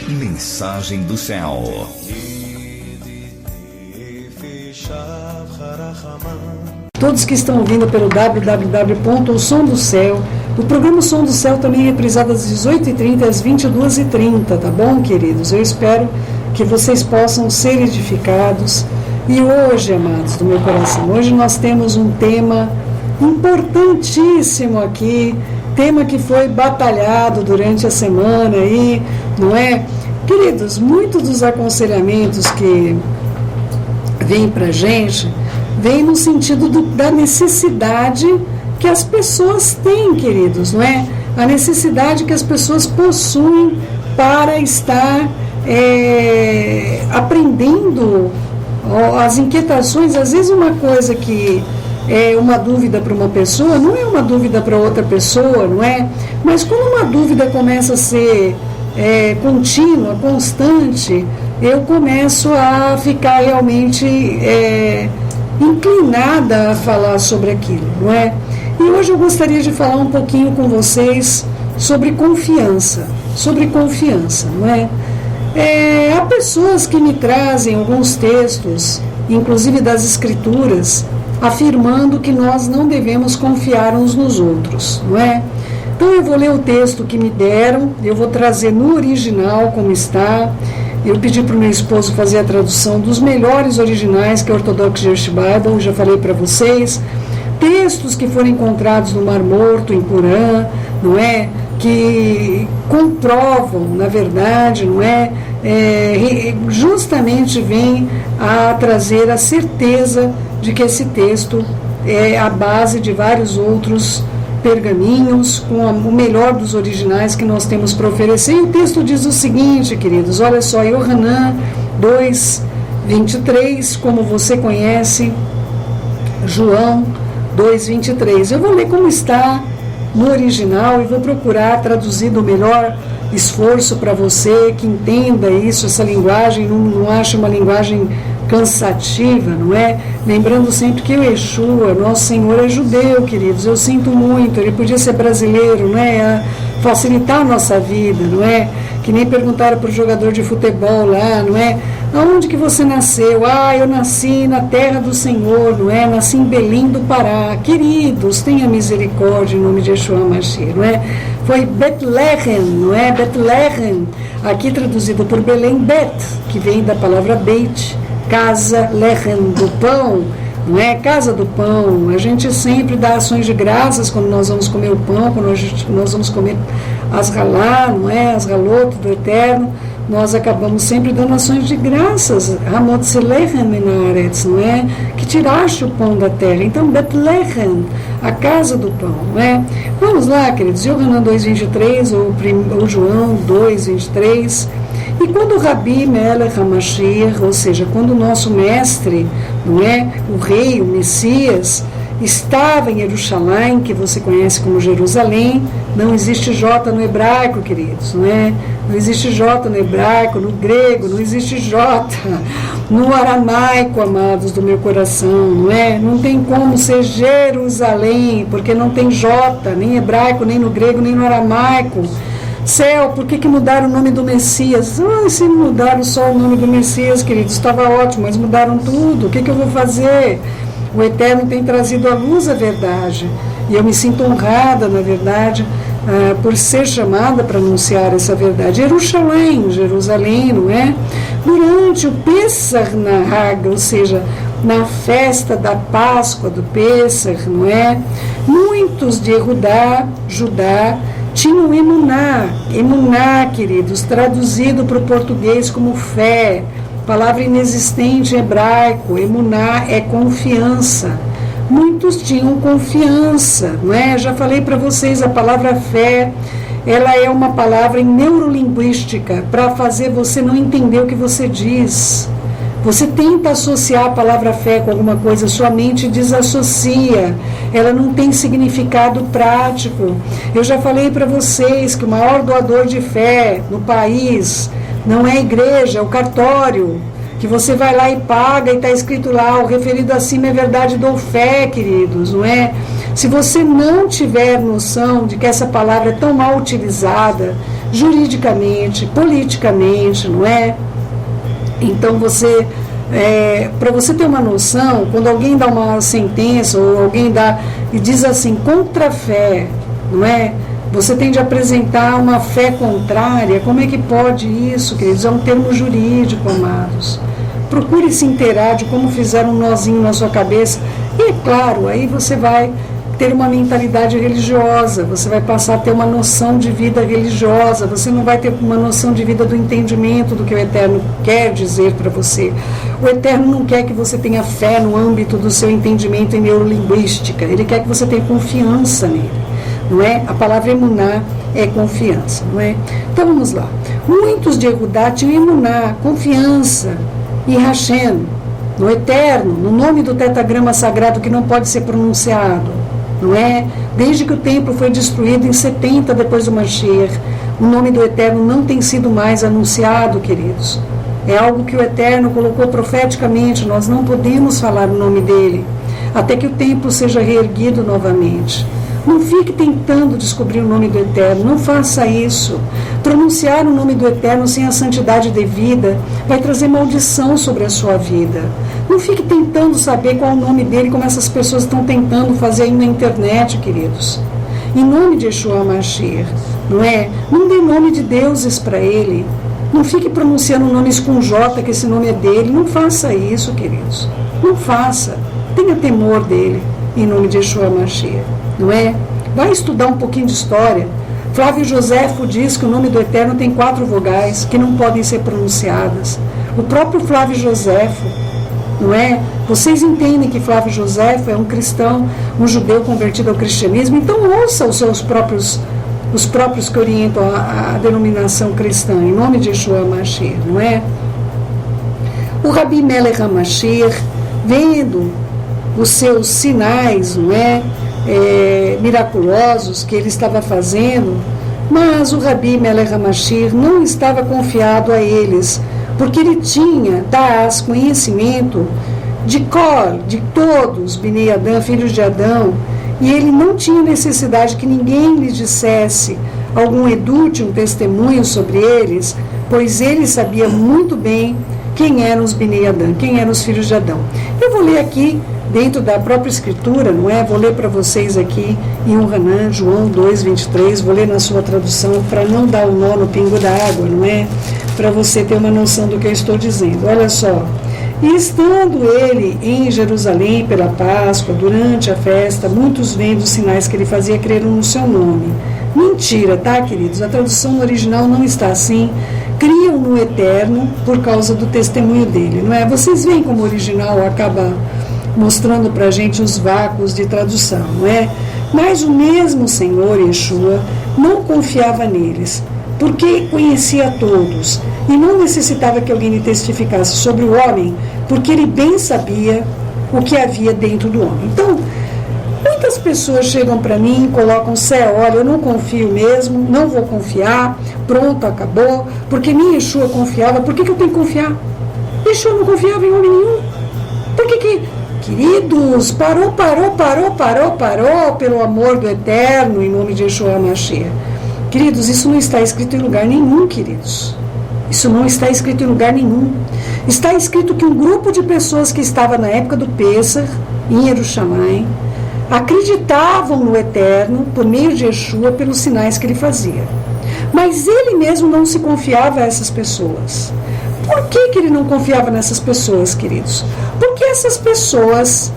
Mensagem do Céu. Todos que estão ouvindo pelo www.osomdocéu, o programa Som do Céu também é reprisado às 18h30 e às 22h30, tá bom, queridos? Eu espero que vocês possam ser edificados. E hoje, amados do meu coração, hoje nós temos um tema importantíssimo aqui, tema que foi batalhado durante a semana aí, não é? Queridos, muitos dos aconselhamentos que vêm pra gente, vem no sentido da necessidade que as pessoas têm, queridos, não é? A necessidade que as pessoas possuem para estar aprendendo as inquietações. Às vezes uma coisa que é uma dúvida para uma pessoa, não é uma dúvida para outra pessoa, não é? Mas quando uma dúvida começa a ser contínua, constante, eu começo a ficar realmente inclinada a falar sobre aquilo, não é? E hoje eu gostaria de falar um pouquinho com vocês sobre confiança, não é? Há pessoas que me trazem alguns textos, inclusive das Escrituras, afirmando que nós não devemos confiar uns nos outros, não é? Então eu vou ler o texto que me deram, eu vou trazer no original como está. Eu pedi para o meu esposo fazer a tradução dos melhores originais, que é o Orthodox Jewish Bible, já falei para vocês. Textos que foram encontrados no Mar Morto, em Corã, não é? Que comprovam, na verdade, não é? Justamente vem a trazer a certeza de que esse texto é a base de vários outros pergaminhos, com o melhor dos originais que nós temos para oferecer. E o texto diz o seguinte, queridos, olha só, Yohanan 2:23, como você conhece, João 2:23. Eu vou ler como está no original e vou procurar traduzir do melhor esforço para você que entenda isso, essa linguagem, não ache uma linguagem cansativa, não é? Lembrando sempre que o Yeshua, nosso Senhor, é judeu, queridos. Eu sinto muito, ele podia ser brasileiro, não é? A facilitar a nossa vida, não é? Que nem perguntaram para o jogador de futebol lá, não é? Aonde que você nasceu? Ah, eu nasci na terra do Senhor, não é? Nasci em Belém do Pará. Queridos, tenha misericórdia em nome de Yeshua Mashiach, não é? Foi Betlehem, não é? Betlehem, aqui traduzido por Belém, Bet, que vem da palavra Beit, casa, Lechem, do pão, não é? Casa do pão. A gente sempre dá ações de graças quando nós vamos comer o pão, quando nós vamos comer as halá, não é? As haloto do Eterno, nós acabamos sempre dando ações de graças, Hamot Lechem Menaretz, não é? Que tiraste o pão da terra. Então, Betlehem, a casa do pão, não é? Vamos lá, queridos, Yohanan 2:23 ou João 2:23. E quando o Rabi Melech HaMashiach, ou seja, quando o nosso mestre, não é, o rei, o Messias, estava em Jerusalém, que você conhece como Jerusalém, não existe J no hebraico, queridos, não é? Não existe J no hebraico, no grego, não existe J no aramaico, amados do meu coração, não é? Não tem como ser Jerusalém, porque não tem J, nem hebraico, nem no grego, nem no aramaico. Céu, por que mudaram o nome do Messias? Se mudaram só o nome do Messias, queridos, estava ótimo, mas mudaram tudo. O que eu vou fazer? O Eterno tem trazido à luz a verdade. E eu me sinto honrada, na verdade, por ser chamada para anunciar essa verdade. Jerusalém, não é? Durante o Pesach Nahag, ou seja, na festa da Páscoa do Pesach, não é? Muitos de Judá, tinham emuná, queridos, traduzido para o português como fé, palavra inexistente em hebraico. Emuná é confiança. Muitos tinham confiança, não é? Já falei para vocês, a palavra fé, ela é uma palavra em neurolinguística para fazer você não entender o que você diz. Você tenta associar a palavra fé com alguma coisa, sua mente desassocia, ela não tem significado prático. Eu já falei para vocês que o maior doador de fé no país não é a igreja, é o cartório, que você vai lá e paga e está escrito lá, o referido acima é verdade, dou fé, queridos, não é? Se você não tiver noção de que essa palavra é tão mal utilizada, juridicamente, politicamente, não é? Então você, para você ter uma noção, quando alguém dá uma sentença ou alguém dá e diz assim, contra a fé, não é? Você tem de apresentar uma fé contrária. Como é que pode isso, queridos? É um termo jurídico, amados. Procure se inteirar de como fizeram um nozinho na sua cabeça. E é claro, aí você vai ter uma mentalidade religiosa, você vai passar a ter uma noção de vida religiosa, você não vai ter uma noção de vida do entendimento do que o Eterno quer dizer para você. O Eterno não quer que você tenha fé no âmbito do seu entendimento em neurolinguística, Ele quer que você tenha confiança nele, não é? A palavra emuná é confiança, não é? Então vamos lá. Muitos de Yehudá tinham emuná, confiança, e Hashem, no Eterno, no nome do tetragrama sagrado que não pode ser pronunciado, não é? Desde que o templo foi destruído em 70 depois do Mashiach, o nome do Eterno não tem sido mais anunciado, queridos. É algo que o Eterno colocou profeticamente, nós não podemos falar o nome dele, até que o templo seja reerguido novamente. Não fique tentando descobrir o nome do Eterno, não faça isso. Pronunciar o nome do Eterno sem a santidade devida vai trazer maldição sobre a sua vida. Não fique tentando saber qual é o nome dele, como essas pessoas estão tentando fazer aí na internet, queridos. Em nome de Yeshua Mashiach, não é? Não dê nome de deuses para ele. Não fique pronunciando nomes com J, que esse nome é dele. Não faça isso, queridos. Não faça. Tenha temor dele, em nome de Yeshua Mashiach. Não é? Vai estudar um pouquinho de história. Flávio Joséfo diz que o nome do Eterno tem 4 vogais que não podem ser pronunciadas. O próprio Flávio Joséfo, não é? Vocês entendem que Flávio Joséfo é um cristão, um judeu convertido ao cristianismo, então ouça os próprios que orientam a denominação cristã, em nome de Yeshua Mashiach, não é? O Rabi Melech HaMashiach, vendo os seus sinais, não é? Miraculosos que ele estava fazendo, mas o Rabi Melech HaMashiach não estava confiado a eles, porque ele tinha conhecimento de todos, Bnei Adão, filhos de Adão, e ele não tinha necessidade que ninguém lhe dissesse algum edute, um testemunho sobre eles, pois ele sabia muito bem quem eram os Bnei Adão, quem eram os filhos de Adão. Eu vou ler aqui dentro da própria escritura, não é? Vou ler para vocês aqui em Hanan, João 2:23, vou ler na sua tradução para não dar o nó no pingo da água, não é? Para você ter uma noção do que eu estou dizendo. Olha só. E estando ele em Jerusalém pela Páscoa, durante a festa, muitos vendo os sinais que ele fazia creram no seu nome. Mentira, tá, queridos? A tradução no original não está assim. Criam no Eterno por causa do testemunho dele, não é? Vocês veem como o original acaba mostrando para a gente os vácuos de tradução, não é? Mas o mesmo Senhor, Yeshua, não confiava neles, porque conhecia todos, e não necessitava que alguém lhe testificasse sobre o homem, porque ele bem sabia o que havia dentro do homem. Então, muitas pessoas chegam para mim e colocam, olha, eu não confio mesmo, não vou confiar, pronto, acabou, porque nem Yeshua confiava, por que eu tenho que confiar? Yeshua não confiava em homem nenhum. Por que Queridos, parou, pelo amor do Eterno, em nome de Yeshua Mashiach. Queridos, isso não está escrito em lugar nenhum, queridos. Isso não está escrito em lugar nenhum. Está escrito que um grupo de pessoas que estava na época do Pêssar, em Jerusalém, acreditavam no Eterno por meio de Yeshua pelos sinais que ele fazia. Mas ele mesmo não se confiava a essas pessoas. Por que ele não confiava nessas pessoas, queridos? Porque essas pessoas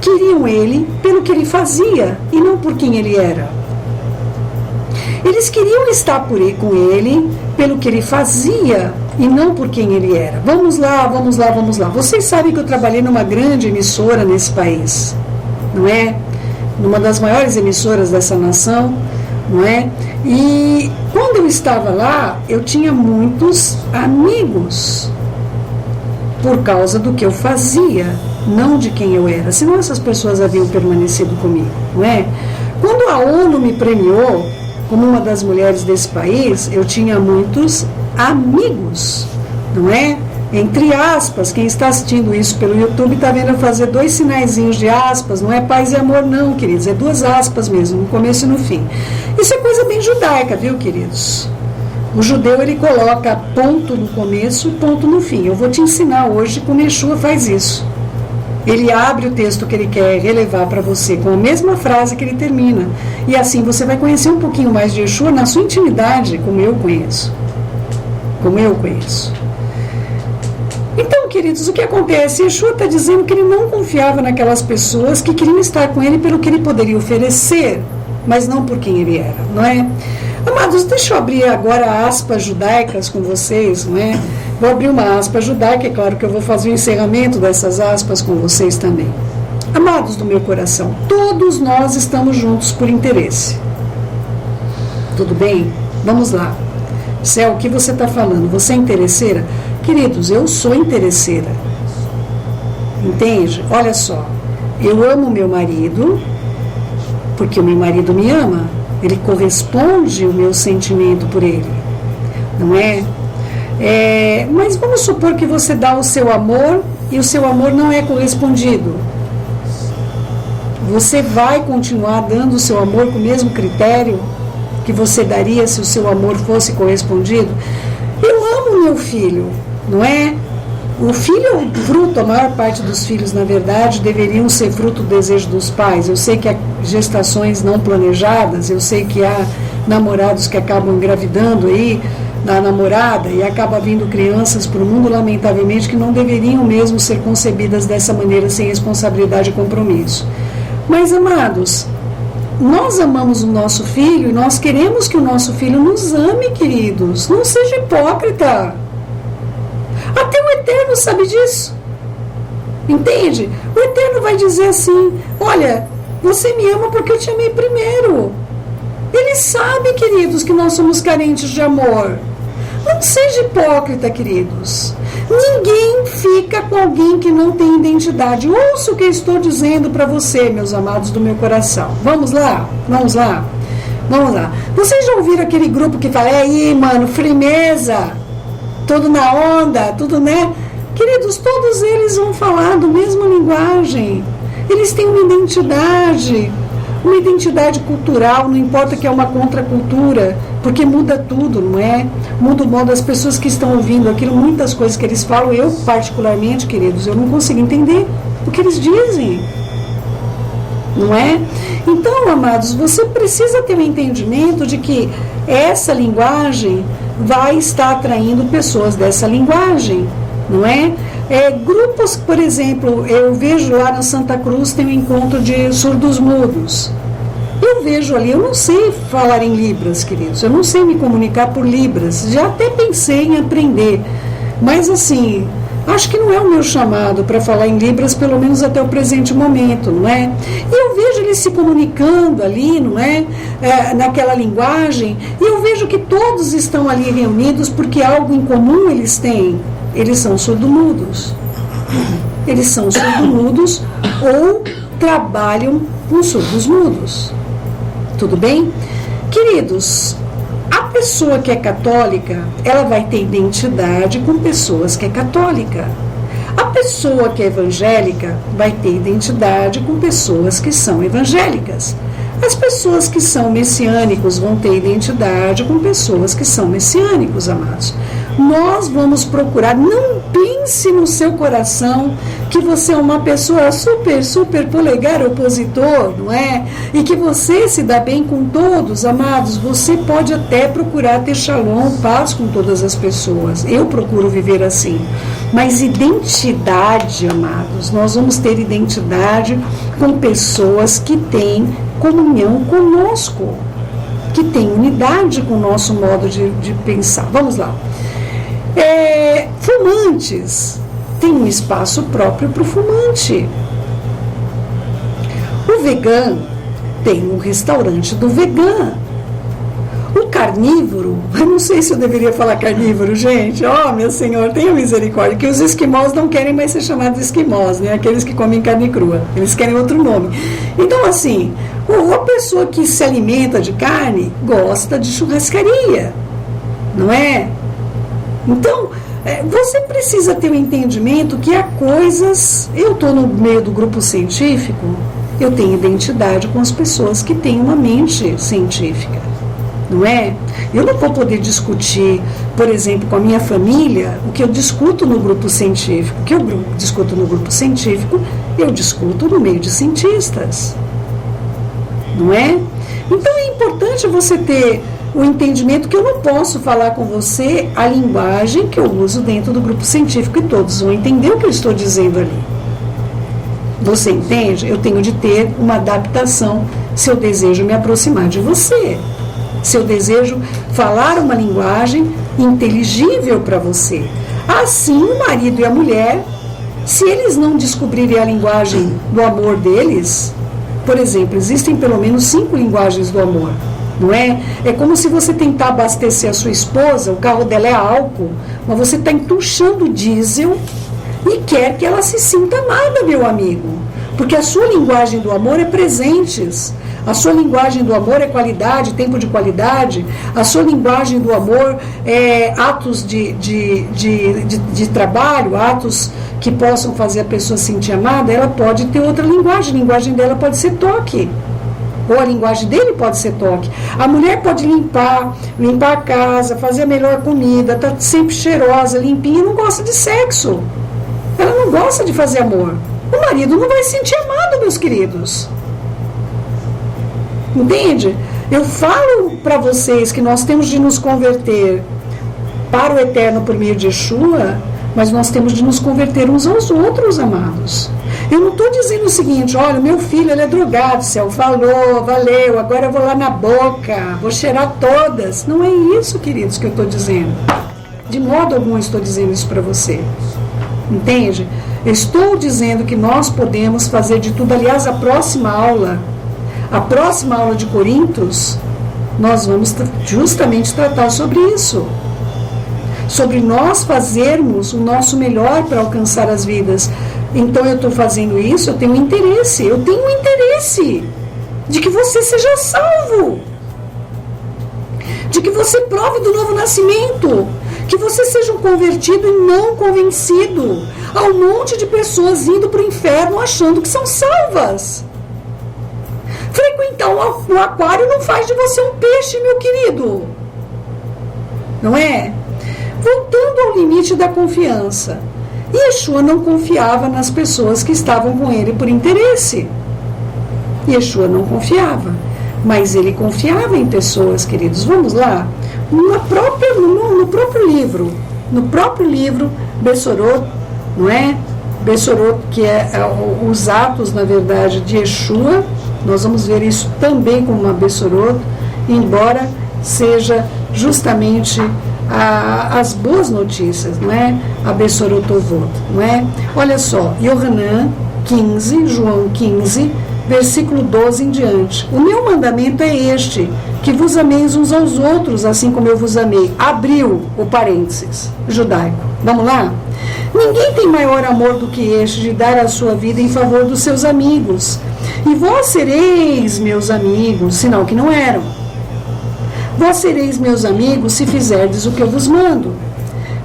queriam ele pelo que ele fazia e não por quem ele era. Eles queriam estar com ele pelo que ele fazia e não por quem ele era. Vamos lá. Vocês sabem que eu trabalhei numa grande emissora nesse país, não é? Numa das maiores emissoras dessa nação, não é? E quando eu estava lá, eu tinha muitos amigos por causa do que eu fazia, não de quem eu era, senão essas pessoas haviam permanecido comigo, não é? Quando a ONU me premiou como uma das mulheres desse país, eu tinha muitos amigos, não é? Entre aspas, quem está assistindo isso pelo YouTube está vendo eu fazer 2 sinaizinhos de aspas, não é paz e amor não, queridos, é 2 aspas mesmo, no começo e no fim. Isso é coisa bem judaica, viu, queridos? O judeu, ele coloca ponto no começo e ponto no fim. Eu vou te ensinar hoje como Yeshua faz isso. Ele abre o texto que ele quer relevar para você com a mesma frase que ele termina. E assim você vai conhecer um pouquinho mais de Yeshua na sua intimidade, como eu conheço. Como eu conheço. Então, queridos, o que acontece? Yeshua está dizendo que ele não confiava naquelas pessoas que queriam estar com ele pelo que ele poderia oferecer, mas não por quem ele era, não é? Amados, deixa eu abrir agora aspas judaicas com vocês, não é? Vou abrir uma aspa judaica, é claro que eu vou fazer o encerramento dessas aspas com vocês também. Amados do meu coração, todos nós estamos juntos por interesse. Tudo bem? Vamos lá. Céu, o que você está falando? Você é interesseira? Queridos, eu sou interesseira. Entende? Olha só, eu amo meu marido, porque o meu marido me ama. Ele corresponde o meu sentimento por ele, não é? Mas vamos supor que você dá o seu amor e o seu amor não é correspondido. Você vai continuar dando o seu amor com o mesmo critério que você daria se o seu amor fosse correspondido? Eu amo meu filho, não é? O filho é um fruto, a maior parte dos filhos, na verdade, deveriam ser fruto do desejo dos pais. Eu sei que há gestações não planejadas, eu sei que há namorados que acabam engravidando aí da namorada e acaba vindo crianças para o mundo, lamentavelmente, que não deveriam mesmo ser concebidas dessa maneira, sem responsabilidade e compromisso. Mas, amados, nós amamos o nosso filho e nós queremos que o nosso filho nos ame, queridos. Não seja hipócrita. Até o Eterno sabe disso. Entende? O Eterno vai dizer assim: olha, você me ama porque eu te amei primeiro. Ele sabe, queridos, que nós somos carentes de amor. Não seja hipócrita, queridos. Ninguém fica com alguém que não tem identidade. Ouça o que eu estou dizendo para você, meus amados do meu coração. Vamos lá? Vamos lá? Vamos lá. Vocês já ouviram aquele grupo que fala: é aí, mano, firmeza, tudo na onda, tudo, né? Queridos, todos eles vão falar da mesma linguagem. Eles têm uma identidade cultural, não importa que é uma contracultura, porque muda tudo, não é? Muda o modo das pessoas que estão ouvindo aquilo, muitas coisas que eles falam, eu particularmente, queridos, eu não consigo entender o que eles dizem, não é? Então, amados, você precisa ter um entendimento de que essa linguagem vai estar atraindo pessoas dessa linguagem, não é? Grupos, por exemplo, eu vejo lá na Santa Cruz, tem um encontro de surdos-mudos. Eu vejo ali, eu não sei falar em Libras, queridos, eu não sei me comunicar por Libras, já até pensei em aprender, mas assim, acho que não é o meu chamado para falar em Libras, pelo menos até o presente momento, não é? E eu vejo eles se comunicando ali, não é? Naquela linguagem, e eu vejo que todos estão ali reunidos porque algo em comum eles têm. Eles são surdo-mudos. Eles são surdo-mudos ou trabalham com surdos-mudos. Tudo bem? Queridos, a pessoa que é católica, ela vai ter identidade com pessoas que é católica. A pessoa que é evangélica vai ter identidade com pessoas que são evangélicas. As pessoas que são messiânicos vão ter identidade com pessoas que são messiânicos, amados. Nós vamos procurar, não pense no seu coração que você é uma pessoa super polegar opositor, não é? E que você se dá bem com todos, amados. Você pode até procurar ter shalom, paz com todas as pessoas. Eu procuro viver assim. Mas identidade, amados, nós vamos ter identidade com pessoas que têm comunhão conosco, que têm unidade com o nosso modo de pensar. Vamos lá. Fumantes, tem um espaço próprio para o fumante. O vegano tem um restaurante do vegano. O carnívoro, eu não sei se eu deveria falar carnívoro, gente, meu Senhor, tenha misericórdia, que os esquimós não querem mais ser chamados esquimós, né? Aqueles que comem carne crua, eles querem outro nome. Então, assim, a pessoa que se alimenta de carne gosta de churrascaria, não é? Então, você precisa ter um entendimento que há coisas... Eu estou no meio do grupo científico, eu tenho identidade com as pessoas que têm uma mente científica, não é? Eu não vou poder discutir, por exemplo, com a minha família, o que eu discuto no grupo científico. O que eu discuto no grupo científico, eu discuto no meio de cientistas, não é? Então é importante você ter o entendimento que eu não posso falar com você a linguagem que eu uso dentro do grupo científico e todos vão entender o que eu estou dizendo ali. Você entende? Eu tenho de ter uma adaptação se eu desejo me aproximar de você. Se eu desejo falar uma linguagem inteligível para você. Assim, o marido e a mulher, se eles não descobrirem a linguagem do amor deles, por exemplo, existem pelo menos 5 linguagens do amor, não é? É como se você tentar abastecer a sua esposa, o carro dela é álcool, mas você está entuchando diesel e quer que ela se sinta amada, meu amigo. Porque a sua linguagem do amor é presentes. A sua linguagem do amor é qualidade, tempo de qualidade. A sua linguagem do amor é atos de trabalho, atos que possam fazer a pessoa se sentir amada. Ela pode ter outra linguagem. A linguagem dela pode ser toque. Ou a linguagem dele pode ser toque. A mulher pode limpar a casa, fazer a melhor comida, tá sempre cheirosa, limpinha, e não gosta de sexo. Ela não gosta de fazer amor. O marido não vai se sentir amado, meus queridos. Entende? Eu falo para vocês que nós temos de nos converter para o eterno por meio de Yeshua, mas nós temos de nos converter uns aos outros, amados. Eu não estou dizendo o seguinte: olha, meu filho, ele é drogado, céu, falou, valeu, agora eu vou lá na boca, vou cheirar todas. Não é isso, queridos, que eu estou dizendo. De modo algum estou dizendo isso para você. Entende? Estou dizendo que nós podemos fazer de tudo. Aliás, a próxima aula de Coríntios, nós vamos justamente tratar sobre isso. Sobre nós fazermos o nosso melhor para alcançar as vidas. Então eu estou fazendo isso, eu tenho interesse de que você seja salvo, de que você prove do novo nascimento, que você seja um convertido e não convencido. Há um monte de pessoas indo para o inferno achando que são salvas. Frequentar o aquário não faz de você um peixe, meu querido. Não é? Voltando ao limite da confiança. Yeshua não confiava nas pessoas que estavam com ele por interesse. Yeshua não confiava. Mas ele confiava em pessoas, queridos. Vamos lá? No próprio livro, Bessorot, não é? Bessorot, que é os atos, na verdade, de Yeshua. Nós vamos ver isso também como uma Bessorot, embora seja justamente as boas notícias, não é? A Bessorotovot, não é? Olha só, Yohanan 15, João 15, versículo 12 em diante. O meu mandamento é este, que vos ameis uns aos outros, assim como eu vos amei. Abriu o parênteses judaico. Vamos lá? Ninguém tem maior amor do que este, de dar a sua vida em favor dos seus amigos. E vós sereis meus amigos, sinal que não eram. Vós sereis meus amigos se fizerdes o que eu vos mando.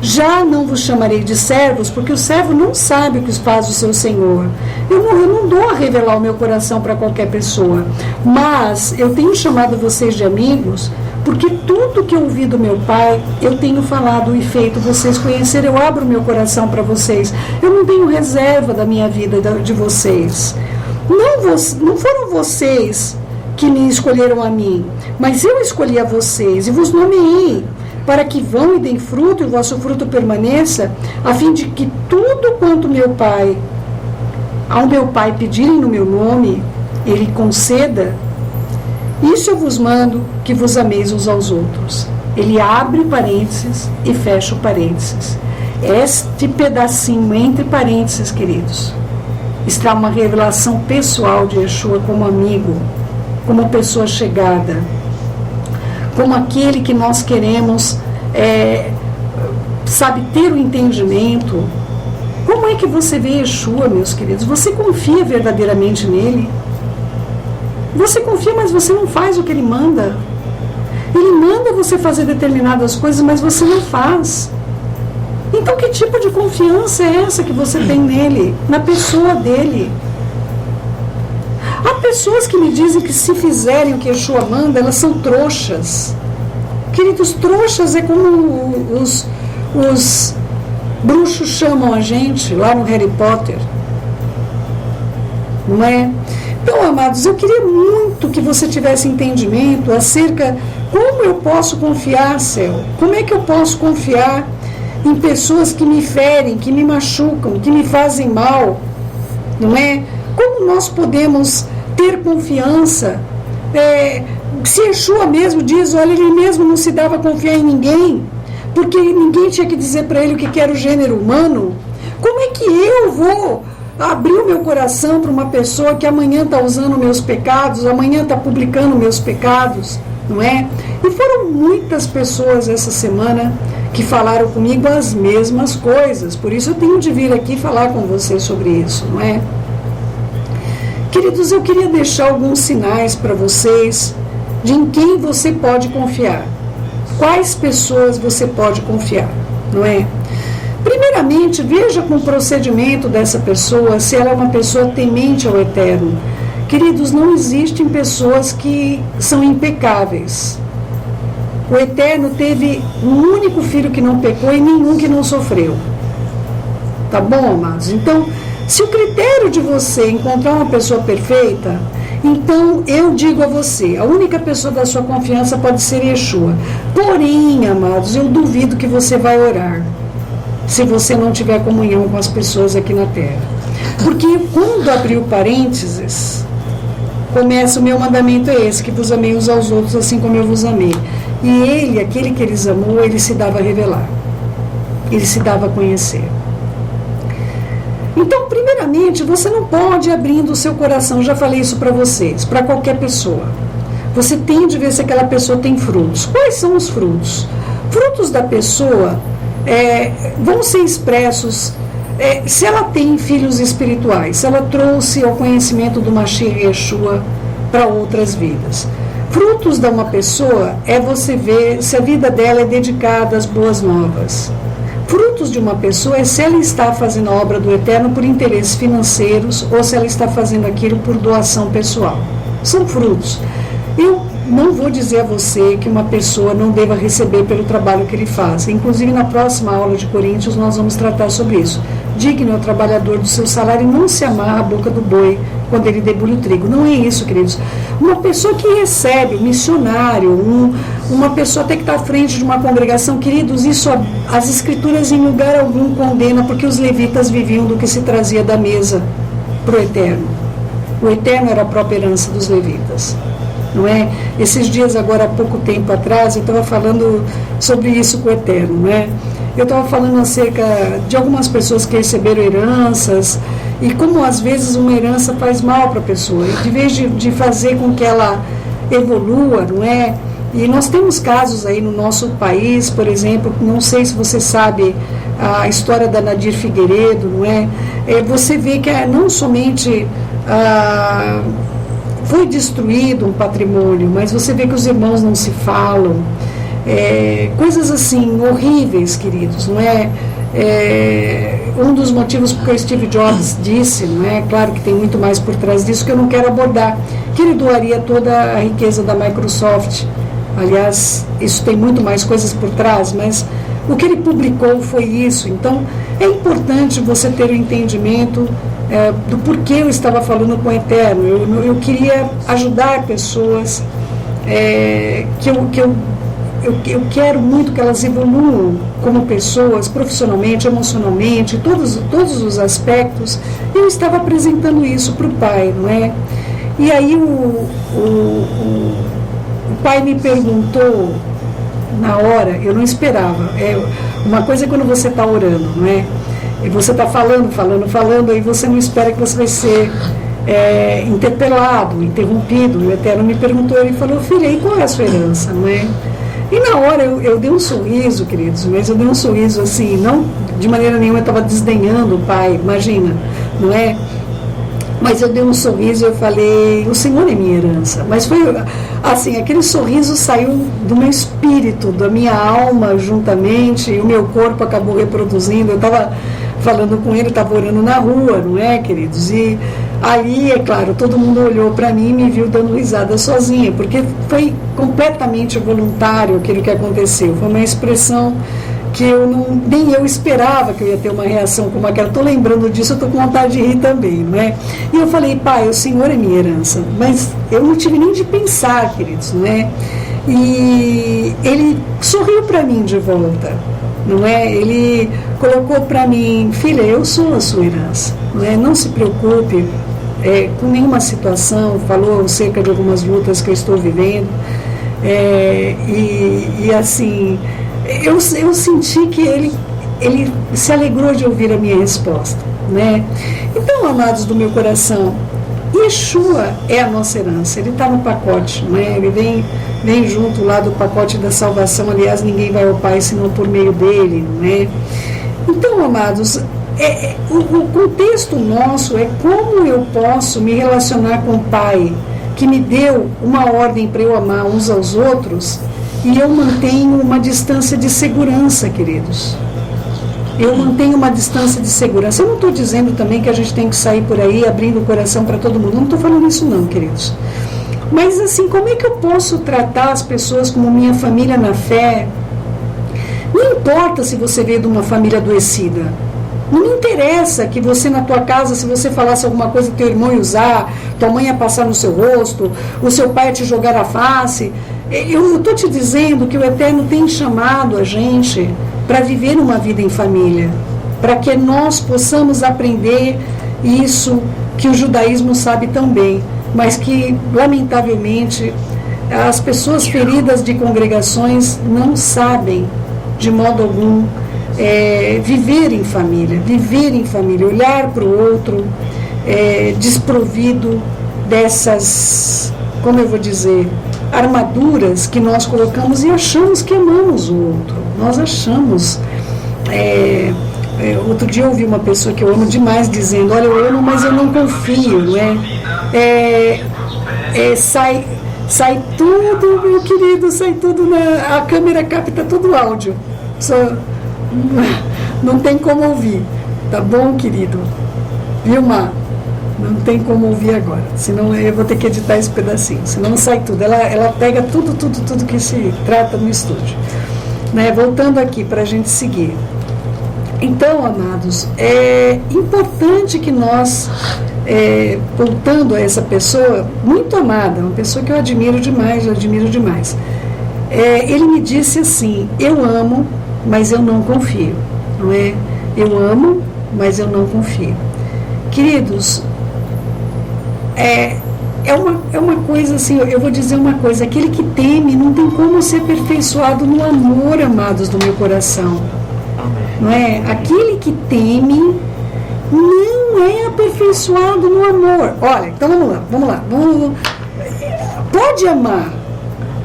Já não vos chamarei de servos, porque o servo não sabe o que faz o seu senhor. Eu não dou a revelar o meu coração para qualquer pessoa. Mas eu tenho chamado vocês de amigos, porque tudo que eu ouvi do meu pai, eu tenho falado e feito vocês conhecerem. Eu abro meu coração para vocês. Eu não tenho reserva da minha vida, de vocês. Não foram vocês que me escolheram a mim, mas eu escolhi a vocês e vos nomeei, para que vão e deem fruto e o vosso fruto permaneça, a fim de que tudo quanto ao meu Pai pedirem no meu nome, Ele conceda. Isso eu vos mando, que vos ameis uns aos outros. Ele abre parênteses e fecha o parênteses. Este pedacinho entre parênteses, queridos, está uma revelação pessoal de Yeshua como amigo, como pessoa chegada, como aquele que nós queremos, ter o entendimento. Como é que você vê Yeshua, meus queridos? Você confia verdadeiramente nele? Você confia, mas você não faz o que ele manda. Ele manda você fazer determinadas coisas, mas você não faz. Então, que tipo de confiança é essa que você tem nele, na pessoa dele? Há pessoas que me dizem que se fizerem o que Yeshua manda, elas são trouxas. Queridos, trouxas é como os bruxos chamam a gente lá no Harry Potter, não é? Então, amados, eu queria muito que você tivesse entendimento acerca como eu posso confiar, céu. Como é que eu posso confiar em pessoas que me ferem, que me machucam, que me fazem mal, não é? Como nós podemos ter confiança? Se Yeshua mesmo diz, olha, ele mesmo não se dava a confiar em ninguém, porque ninguém tinha que dizer para ele o que era o gênero humano. Como é que eu vou abrir o meu coração para uma pessoa que amanhã está usando meus pecados, amanhã está publicando meus pecados, não é? E foram muitas pessoas essa semana que falaram comigo as mesmas coisas, por isso eu tenho de vir aqui falar com você sobre isso, não é? Queridos, eu queria deixar alguns sinais para vocês de em quem você pode confiar. Quais pessoas você pode confiar, não é? Primeiramente, veja com o procedimento dessa pessoa se ela é uma pessoa temente ao Eterno. Queridos, não existem pessoas que são impecáveis. O Eterno teve um único filho que não pecou e nenhum que não sofreu. Tá bom, amados? Então, se o critério de você encontrar uma pessoa perfeita, então eu digo a você, a única pessoa da sua confiança pode ser Yeshua. Porém, amados, eu duvido que você vai orar se você não tiver comunhão com as pessoas aqui na terra. Porque quando abriu parênteses, começa o meu mandamento é esse, que vos amei uns aos outros assim como eu vos amei. E ele, aquele que eles amou, ele se dava a revelar. Ele se dava a conhecer. Então, primeiramente, você não pode ir abrindo o seu coração, já falei isso para vocês, para qualquer pessoa. Você tem de ver se aquela pessoa tem frutos. Quais são os frutos? Frutos da pessoa vão ser expressos se ela tem filhos espirituais, se ela trouxe o conhecimento do Mashiach Yeshua para outras vidas. Frutos de uma pessoa é você ver se a vida dela é dedicada às boas novas. Frutos de uma pessoa é se ela está fazendo a obra do Eterno por interesses financeiros ou se ela está fazendo aquilo por doação pessoal. São frutos. Eu não vou dizer a você que uma pessoa não deva receber pelo trabalho que ele faz. Inclusive, na próxima aula de Coríntios, nós vamos tratar sobre isso. Digno é o trabalhador do seu salário e não se amarra a boca do boi quando ele debulha o trigo. Não é isso, queridos. Uma pessoa que recebe, um missionário, uma pessoa até que está à frente de uma congregação, queridos, isso as escrituras em lugar algum condena, porque os levitas viviam do que se trazia da mesa para o Eterno. O Eterno era a própria herança dos levitas. Não é? Esses dias, agora há pouco tempo atrás, eu estava falando sobre isso com o Eterno, não é? Eu estava falando acerca de algumas pessoas que receberam heranças e como às vezes uma herança faz mal para a pessoa, de vez de fazer com que ela evolua, não é? E nós temos casos aí no nosso país, por exemplo, não sei se você sabe a história da Nadir Figueiredo, não é? Você vê que não somente foi destruído um patrimônio, mas você vê que os irmãos não se falam, coisas assim horríveis, queridos, não é? Um dos motivos porque o Steve Jobs disse, não é? Claro que tem muito mais por trás disso que eu não quero abordar, que ele doaria toda a riqueza da Microsoft. Aliás, isso tem muito mais coisas por trás, mas o que ele publicou foi isso. Então, é importante você ter o entendimento do porquê eu estava falando com o Eterno. Eu queria ajudar pessoas eu quero muito que elas evoluam como pessoas, profissionalmente, emocionalmente, todos os aspectos. Eu estava apresentando isso para o pai, não é? E aí o pai me perguntou na hora, eu não esperava. Uma coisa é quando você está orando, não é? E você está falando, aí você não espera que você vai ser interpelado, interrompido. O Eterno me perguntou, ele falou, filha, e qual é a sua herança, não é? E na hora eu dei um sorriso, queridos, mas eu dei um sorriso assim, não de maneira nenhuma eu estava desdenhando o pai, imagina, não é? Mas eu dei um sorriso e eu falei, o Senhor é minha herança. Mas foi assim, aquele sorriso saiu do meu espírito, da minha alma juntamente, e o meu corpo acabou reproduzindo. Eu estava falando com ele, estava orando na rua, não é, queridos? E ali, é claro, todo mundo olhou para mim e me viu dando risada sozinha, porque foi completamente voluntário aquilo que aconteceu. Foi uma expressão que nem eu esperava que eu ia ter uma reação como aquela. Estou lembrando disso, eu estou com vontade de rir também, não é? E eu falei, pai, o Senhor é minha herança. Mas eu não tive nem de pensar, queridos, não é? E ele sorriu para mim de volta, não é? Ele colocou para mim, filha, eu sou a sua herança, não é? Não se preocupe com nenhuma situação. Falou acerca de algumas lutas que eu estou vivendo, e assim, eu senti que ele se alegrou de ouvir a minha resposta, né? Então, amados do meu coração, Yeshua é a nossa herança, ele está no pacote, né? Ele vem junto lá do pacote da salvação. Aliás, ninguém vai ao Pai senão por meio dele, né? Então, amados, o contexto nosso é como eu posso me relacionar com o Pai, que me deu uma ordem para eu amar uns aos outros, e eu mantenho uma distância de segurança, queridos. Eu mantenho uma distância de segurança. Eu não estou dizendo também que a gente tem que sair por aí abrindo o coração para todo mundo. Não estou falando isso não, queridos. Mas assim, como é que eu posso tratar as pessoas como minha família na fé? Não importa se você veio de uma família adoecida. Não me interessa que você na tua casa, se você falasse alguma coisa, teu irmão ia usar, tua mãe ia passar no seu rosto, o seu pai ia te jogar à face. Eu estou te dizendo que o Eterno tem chamado a gente para viver uma vida em família, para que nós possamos aprender isso que o judaísmo sabe tão bem, mas que, lamentavelmente, as pessoas feridas de congregações não sabem, de modo algum, viver em família, olhar para o outro, desprovido dessas, como eu vou dizer, armaduras que nós colocamos e achamos que amamos o outro. Nós achamos. Outro dia eu ouvi uma pessoa que eu amo demais dizendo, olha, eu amo, mas eu não confio, não é? Sai tudo, meu querido, sai tudo, a câmera capta todo o áudio. Não tem como ouvir, tá bom, querido? Vilma, não tem como ouvir agora, senão eu vou ter que editar esse pedacinho, senão sai tudo. Ela pega tudo que se trata no estúdio, né? Voltando aqui para a gente seguir. Então, amados, é importante que nós, voltando a essa pessoa muito amada, uma pessoa que eu admiro demais, ele me disse assim, eu amo, mas eu não confio, não é? Eu amo, mas eu não confio. Queridos, é uma coisa assim, eu vou dizer uma coisa, aquele que teme não tem como ser aperfeiçoado no amor, amados do meu coração. Não é? Aquele que teme não é aperfeiçoado no amor. Olha, então vamos lá. Pode amar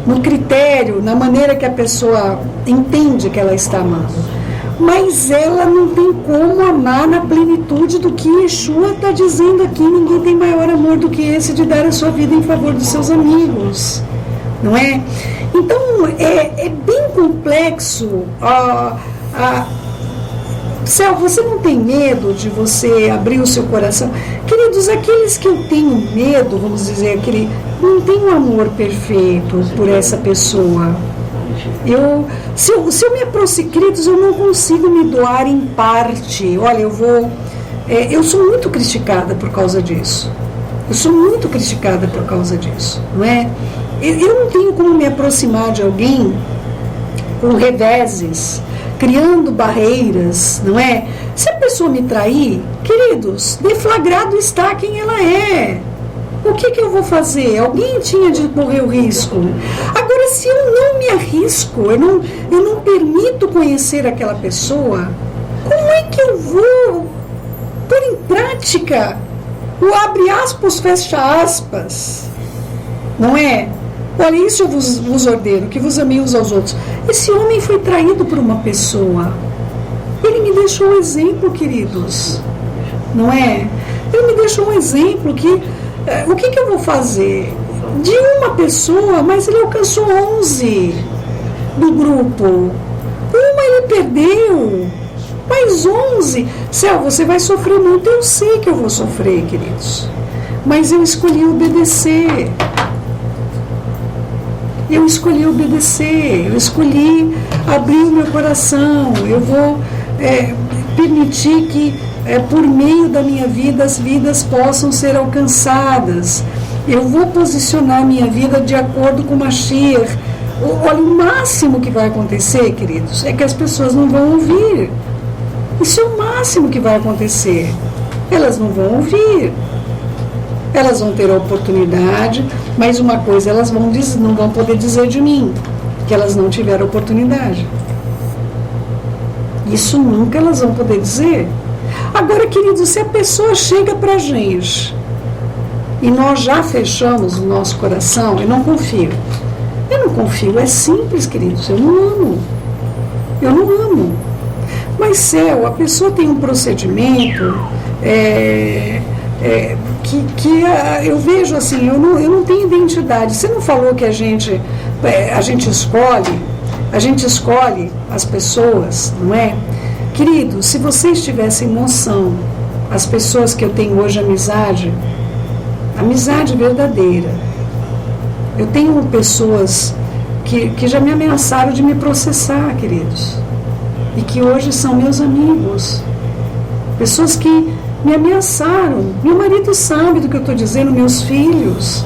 no critério, na maneira que a pessoa entende que ela está amando, mas ela não tem como amar na plenitude do que Yeshua está dizendo aqui. Ninguém tem maior amor do que esse de dar a sua vida em favor dos seus amigos, não é? Então é bem complexo. Céu, você não tem medo de você abrir o seu coração? Queridos, aqueles que eu tenho medo, vamos dizer, não tem um amor perfeito por essa pessoa. Se eu me aproximo, queridos, eu não consigo me doar em parte. Olha, eu sou muito criticada por causa disso. Não é? Eu não tenho como me aproximar de alguém com reveses, criando barreiras, não é? Se a pessoa me trair, queridos, deflagrado está quem ela é. O que eu vou fazer? Alguém tinha de correr o risco. Agora, se eu não me arrisco, eu não permito conhecer aquela pessoa, como é que eu vou pôr em prática o abre aspas, fecha aspas? Não é? Olha, isso eu vos ordeno, que vos amei uns aos outros. Esse homem foi traído por uma pessoa. Ele me deixou um exemplo, queridos. Não é? Ele me deixou um exemplo que... o que eu vou fazer? De uma pessoa, mas ele alcançou 11 do grupo. Uma ele perdeu. Mas 11, Céu, você vai sofrer muito, eu sei que eu vou sofrer, queridos. Mas eu escolhi obedecer. Eu escolhi obedecer, eu escolhi abrir o meu coração, eu vou permitir que por meio da minha vida as vidas possam ser alcançadas. Eu vou posicionar minha vida de acordo com Mashiach. Olha, o máximo que vai acontecer, queridos, é que as pessoas não vão ouvir. Isso é o máximo que vai acontecer. Elas não vão ouvir. Elas vão ter a oportunidade, mas uma coisa elas não vão poder dizer de mim, que elas não tiveram oportunidade. Isso nunca elas vão poder dizer. Agora, queridos, se a pessoa chega para a gente e nós já fechamos o nosso coração, eu não confio. Eu não confio, é simples, queridos, eu não amo. Eu não amo. Mas, Céu, a pessoa tem um procedimento que eu vejo assim, eu não tenho identidade. Você não falou que a gente escolhe as pessoas, não é? Querido, se vocês tivessem noção, as pessoas que eu tenho hoje amizade verdadeira, eu tenho pessoas que já me ameaçaram de me processar, queridos, e que hoje são meus amigos, pessoas que me ameaçaram. Meu marido sabe do que eu estou dizendo, meus filhos.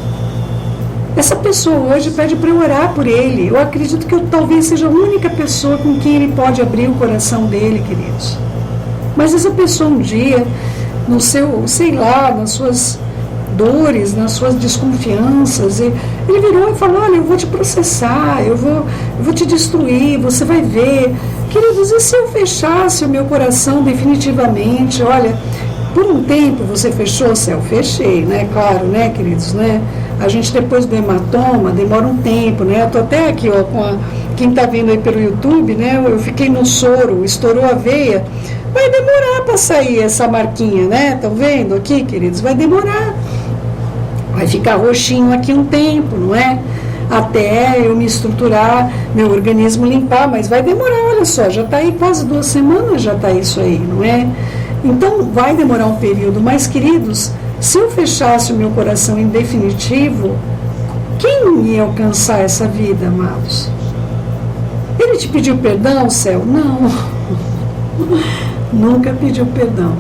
Essa pessoa hoje pede para eu orar por ele. Eu acredito que eu talvez seja a única pessoa com quem ele pode abrir o coração dele, queridos. Mas essa pessoa um dia, no seu, sei lá, nas suas dores, nas suas desconfianças, ele virou e falou: olha, eu vou te processar, eu vou te destruir, você vai ver. Queridos, e se eu fechasse o meu coração definitivamente? Olha, por um tempo você fechou, Céu? Fechei, né? Claro, né, queridos, né? A gente depois do hematoma demora um tempo, né? Eu tô até aqui, ó, quem tá vendo aí pelo YouTube, né? Eu fiquei no soro, estourou a veia. Vai demorar para sair essa marquinha, né? Estão vendo aqui, queridos? Vai demorar. Vai ficar roxinho aqui um tempo, não é? Até eu me estruturar, meu organismo limpar, mas vai demorar, olha só, já está aí quase 2 semanas, já está isso aí, não é? Então vai demorar um período, mas queridos, se eu fechasse o meu coração em definitivo, quem ia alcançar essa vida, amados? Ele te pediu perdão, Céu? Não, nunca pediu perdão.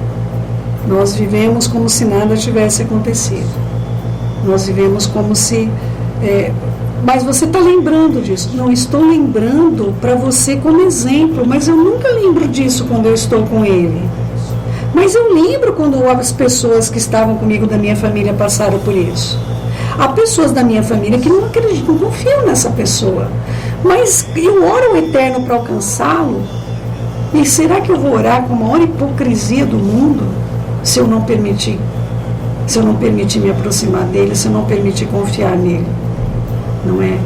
Nós vivemos como se nada tivesse acontecido. Nós vivemos como se... mas você está lembrando disso? Não, estou lembrando para você como exemplo, mas eu nunca lembro disso quando eu estou com ele. Mas eu lembro quando as pessoas que estavam comigo da minha família passaram por isso. Há pessoas da minha família que não acreditam, não confiam nessa pessoa. Mas eu oro ao Eterno para alcançá-lo. E será que eu vou orar com a maior hipocrisia do mundo se eu não permitir? Se eu não permitir me aproximar dele, se eu não permitir confiar nele? Não é?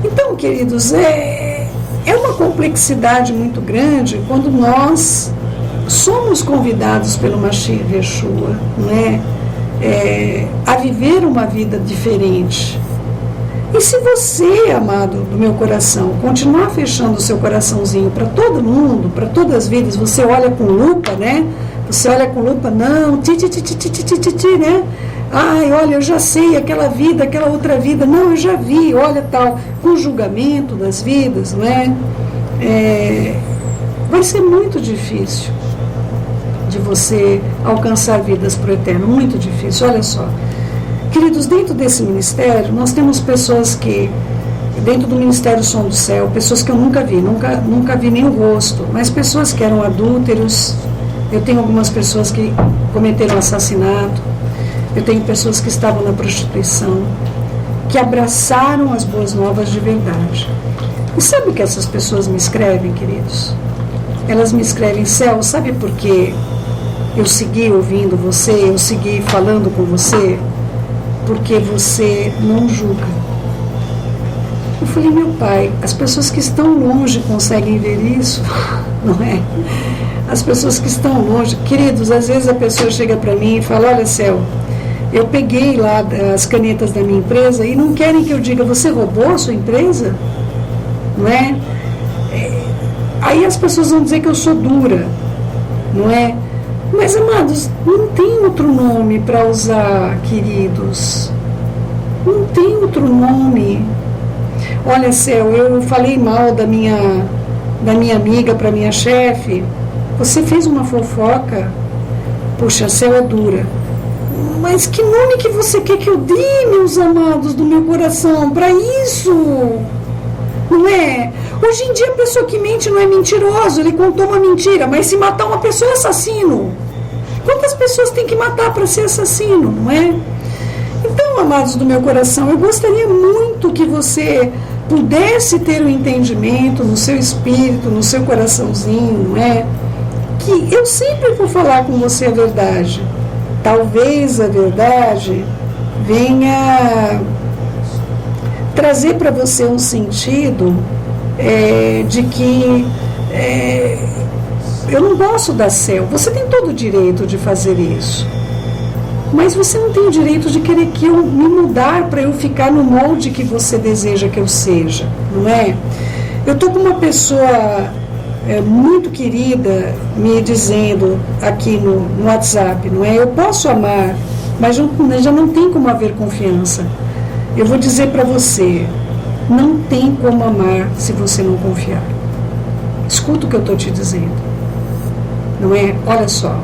Então, queridos, é uma complexidade muito grande quando nós somos convidados pelo Mashiach Yeshua, não é? A viver uma vida diferente. E se você, amado do meu coração, continuar fechando o seu coraçãozinho para todo mundo, para todas as vidas, você olha com lupa, né? Você olha com lupa, não, né? Ai, olha, eu já sei aquela vida, aquela outra vida, não, eu já vi, olha tal, com o julgamento das vidas, né? Vai ser muito difícil de você alcançar vidas para o Eterno, muito difícil, olha só. Queridos, dentro desse ministério, nós temos pessoas que, dentro do Ministério Som do Céu, pessoas que eu nunca vi nem o rosto, mas pessoas que eram adúlteros, eu tenho algumas pessoas que cometeram assassinato, eu tenho pessoas que estavam na prostituição, que abraçaram as boas novas de verdade. E sabe o que essas pessoas me escrevem, queridos? Elas me escrevem: Céu, sabe por que eu segui ouvindo você, eu segui falando com você? Porque você não julga. Eu falei: meu pai, as pessoas que estão longe conseguem ver isso, não é? As pessoas que estão longe, queridos, às vezes a pessoa chega para mim e fala: olha, Céu, eu peguei lá as canetas da minha empresa e não querem que eu diga: você roubou a sua empresa? Não é? Aí as pessoas vão dizer que eu sou dura, não é? Mas, amados, não tem outro nome para usar, queridos. Não tem outro nome. Olha, Céu, eu falei mal da minha amiga para minha chefe. Você fez uma fofoca. Poxa, Céu é dura. Mas que nome que você quer que eu dê, meus amados do meu coração, para isso? Não é? Hoje em dia a pessoa que mente não é mentiroso, ele contou uma mentira, mas se matar uma pessoa é assassino. Quantas pessoas tem que matar para ser assassino, não é? Então, amados do meu coração, eu gostaria muito que você pudesse ter um entendimento no seu espírito, no seu coraçãozinho, não é? Que eu sempre vou falar com você a verdade. Talvez a verdade venha trazer para você um sentido de que eu não posso dar céu. Você tem todo o direito de fazer isso, mas você não tem o direito de querer que eu me mudar para eu ficar no molde que você deseja que eu seja, não é? Eu estou com uma pessoa muito querida me dizendo aqui no WhatsApp, não é? Eu posso amar, mas já não tem como haver confiança. Eu vou dizer para você, não tem como amar se você não confiar. Escuta o que eu estou te dizendo, não é? Olha só,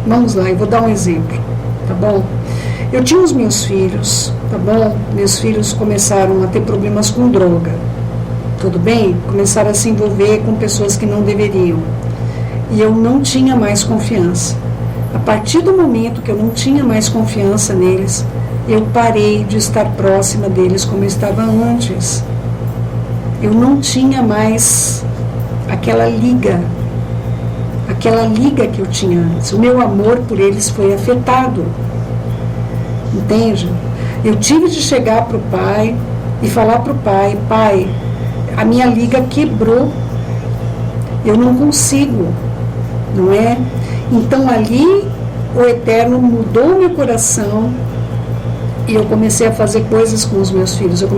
vamos lá, eu vou dar um exemplo, tá bom? Eu tinha os meus filhos, tá bom? Meus filhos começaram a ter problemas com droga, tudo bem? Começaram a se envolver com pessoas que não deveriam, e eu não tinha mais confiança. A partir do momento que eu não tinha mais confiança neles, eu parei de estar próxima deles como eu estava antes. Eu não tinha mais aquela liga que eu tinha antes. O meu amor por eles foi afetado, entende? Eu tive de chegar para o pai e falar para o pai: pai, a minha liga quebrou, eu não consigo, não é? Então ali o Eterno mudou meu coração e eu comecei a fazer coisas com os meus filhos. Eu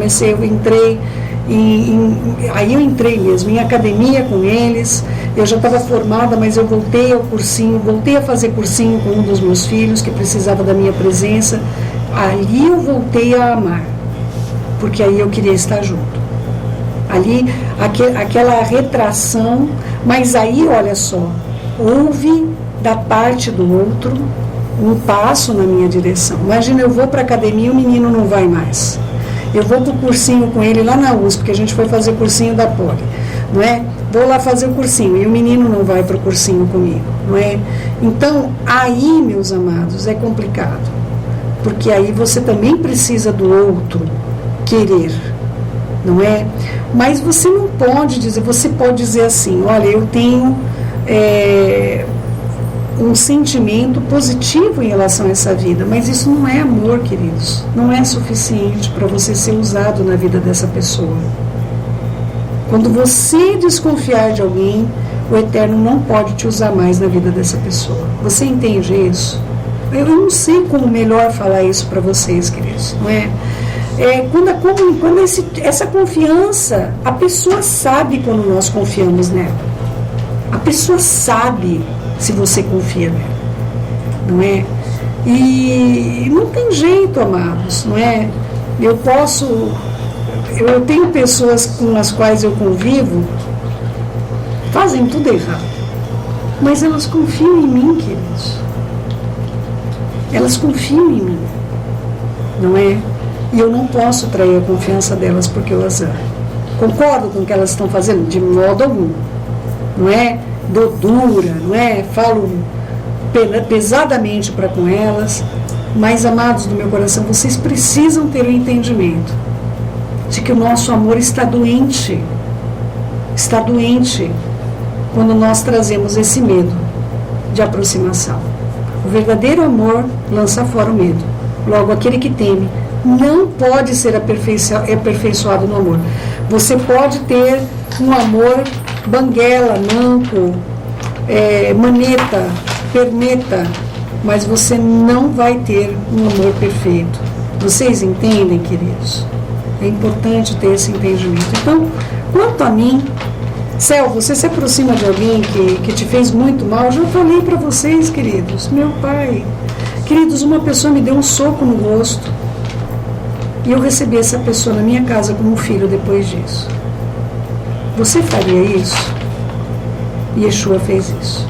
entrei mesmo em academia com eles. Eu já estava formada, mas eu voltei a fazer cursinho com um dos meus filhos que precisava da minha presença. Ali eu voltei a amar, porque aí eu queria estar junto. Ali, aquela retração, mas aí, olha só, houve da parte do outro um passo na minha direção. Imagina, eu vou para a academia e o menino não vai mais. Eu vou para o cursinho com ele lá na USP, porque a gente foi fazer cursinho da Poli, não é? Vou lá fazer o cursinho e o menino não vai para o cursinho comigo, não é? Então, aí, meus amados, é complicado, porque aí você também precisa do outro querer, não é? Mas você não pode dizer, você pode dizer assim: olha, eu tenho um sentimento positivo em relação a essa vida, mas isso não é amor, queridos. Não é suficiente para você ser usado na vida dessa pessoa. Quando você desconfiar de alguém, o Eterno não pode te usar mais na vida dessa pessoa. Você entende isso? Eu não sei como melhor falar isso para vocês, queridos, não é? Quando essa confiança, a pessoa sabe quando nós confiamos nela. A pessoa sabe se você confia nela, não é? E não tem jeito, amados, não é? Eu tenho pessoas com as quais eu convivo, fazem tudo errado, mas elas confiam em mim, queridos. Elas confiam em mim, não é? E eu não posso trair a confiança delas porque eu as amo. Concordo com o que elas estão fazendo? De modo algum, não é? Dou dura, não é? Falo pesadamente para com elas, mas, amados do meu coração, vocês precisam ter o entendimento de que o nosso amor está doente quando nós trazemos esse medo de aproximação. O verdadeiro amor lança fora o medo. Logo, aquele que teme não pode ser aperfeiçoado no amor. Você pode ter um amor banguela, manco, maneta, perneta, mas você não vai ter um amor perfeito. Vocês entendem, queridos? É importante ter esse entendimento. Então, quanto a mim, Céu, você se aproxima de alguém que te fez muito mal. Eu já falei para vocês, queridos, meu pai. Queridos, uma pessoa me deu um soco no rosto. E eu recebi essa pessoa na minha casa como um filho depois disso. Você faria isso? Yeshua fez isso.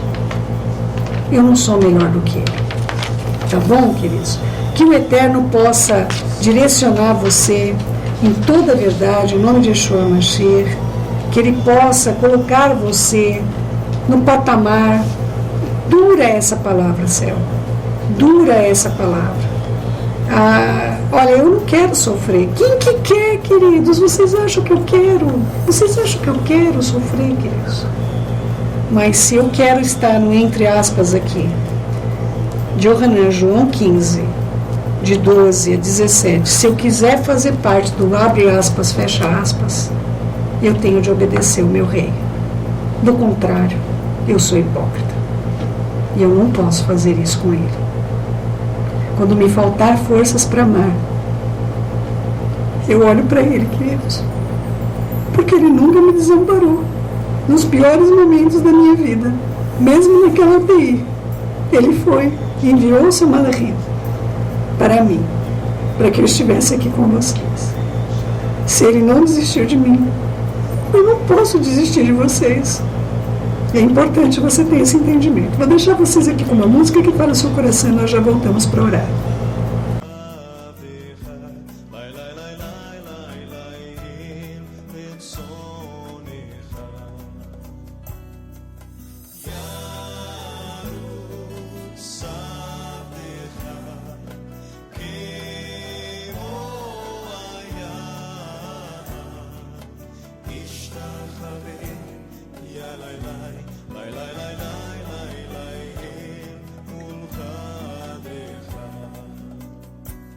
Eu não sou melhor do que ele. Tá bom, queridos? Que o Eterno possa direcionar você em toda a verdade, em nome de Yeshua Mashiach. Que ele possa colocar você no patamar. Dura essa palavra, céu. Dura essa palavra. Olha, eu não quero sofrer. Quem que quer, queridos? Vocês acham que eu quero? Vocês acham que eu quero sofrer, queridos? Mas se eu quero estar no entre aspas aqui, de Yohanan, João 15, de 12 a 17, se eu quiser fazer parte do abre aspas, fecha aspas, eu tenho de obedecer o meu rei. Do contrário, eu sou hipócrita. E eu não posso fazer isso com ele. Quando me faltar forças para amar, eu olho para ele, queridos, porque ele nunca me desamparou nos piores momentos da minha vida, mesmo naquela UTI. Ele foi e enviou o seu Malachim para mim, para que eu estivesse aqui com vocês. Se ele não desistiu de mim, eu não posso desistir de vocês. É importante você ter esse entendimento. Vou deixar vocês aqui com uma música que para o seu coração e nós já voltamos para orar.